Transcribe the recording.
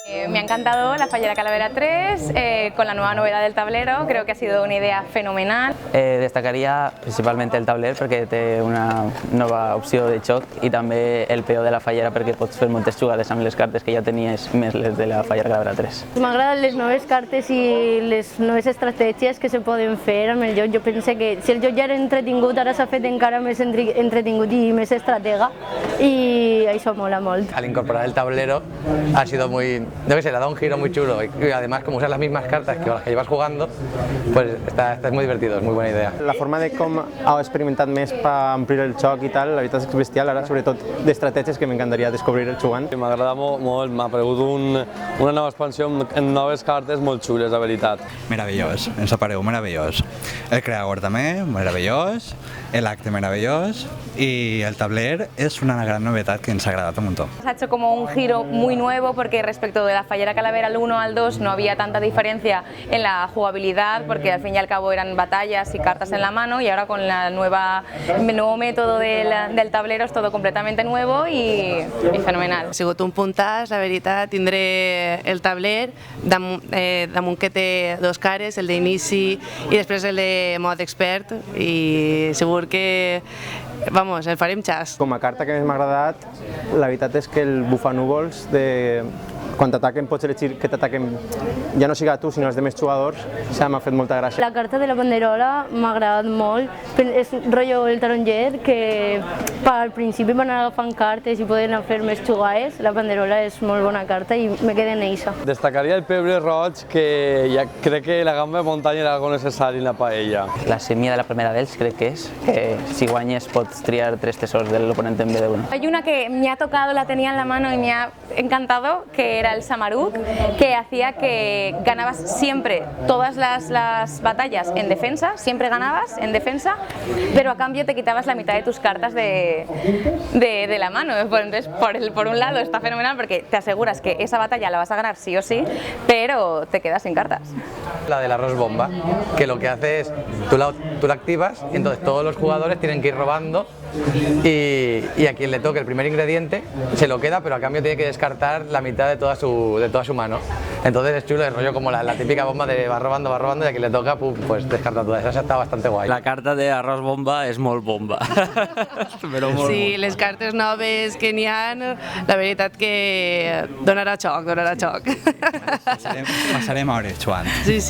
Me ha encantado la Fallera Calavera 3 con la nueva novedad del tablero, creo que ha sido una idea fenomenal. Destacaria principalment el tauler perquè té una nova opció de xoc i també el peó de la Fallera perquè pots fer moltes jugades amb les cartes que ja tenies més les de la Fallera Calavera 3. M'agraden les noves cartes i les noves estratègies que se poden fer amb el joc. Jo penso que si el joc ja era entretingut, ara s'ha fet encara més entretingut i més estratega i això mola molt. Al incorporar el tablero ha sido muy, no sé, le ha dado un giro muy chulo y además como usas las mismas cartas que las que llevas jugando, pues es muy divertido, es muy buena idea. La forma de com heu experimentat més per omplir el joc i tal, la veritat és que és bestial, ara sobretot d'estratègies que m'encantaria descobrir el jugant. M'agrada molt, m'ha aparegut una nova expansió amb noves cartes molt xules, la veritat. Meravellós, ens apareu meravellós. El creador també, meravellós, l'acte meravellós y el tabler es una gran novedad que nos ha agradado un montón. Se ha hecho como un giro muy nuevo porque respecto de la Fallera Calavera al 1 al 2 no había tanta diferencia en la jugabilidad porque al fin y al cabo eran batallas y cartas en la mano y ahora con el nuevo método del tablero es todo completamente nuevo y fenomenal. Ha sigut un puntàs, la veritat, tindré el tabler damunt que té dos cares, el d'inici i després el de mod expert i segur que vamos, el farem xas. Com a carta que més m'ha agradat, la veritat és que el bufanúvols de quan t'ataquen pots elegir que t'ataquen ja no siga tu sinó els demés jugadors, això m'ha fet molta gràcia. La carta de la banderola m'ha agradat molt, és rotllo el taronger que al principi van agafant cartes i poden fer més jugades, la banderola és molt bona carta i me quedé en eixa. Destacaria el pebre roig que ja crec que la gamba de muntanya era algo necessari en la paella. La semilla de la primera d'ells crec que és que si guanyes pots triar 3 tesors del oponente en vez de uno. Hay una que me ha tocado, la tenía en la mano y me ha encantado, que era el Samaruk, que hacía que ganabas siempre todas las batallas en defensa, siempre ganabas en defensa, pero a cambio te quitabas la mitad de tus cartas de la mano. Entonces, por un lado está fenomenal porque te aseguras que esa batalla la vas a ganar sí o sí, pero te quedas sin cartas. La del arroz bomba, que lo que hace es, tú la activas y entonces todos los jugadores tienen que ir robando y a quien le toque el primer ingrediente se lo queda, pero a cambio tiene que descartar la mitad de toda su mano. Entonces es chulo, es rollo como la típica bomba de va robando y a quien le toca pues descarta toda. Esa está bastante guay. La carta de arròs bomba és molt bomba. Sí, les cartes noves que n'hi ha, la veritat que donarà xoc. Passarem hores jugant. Sí.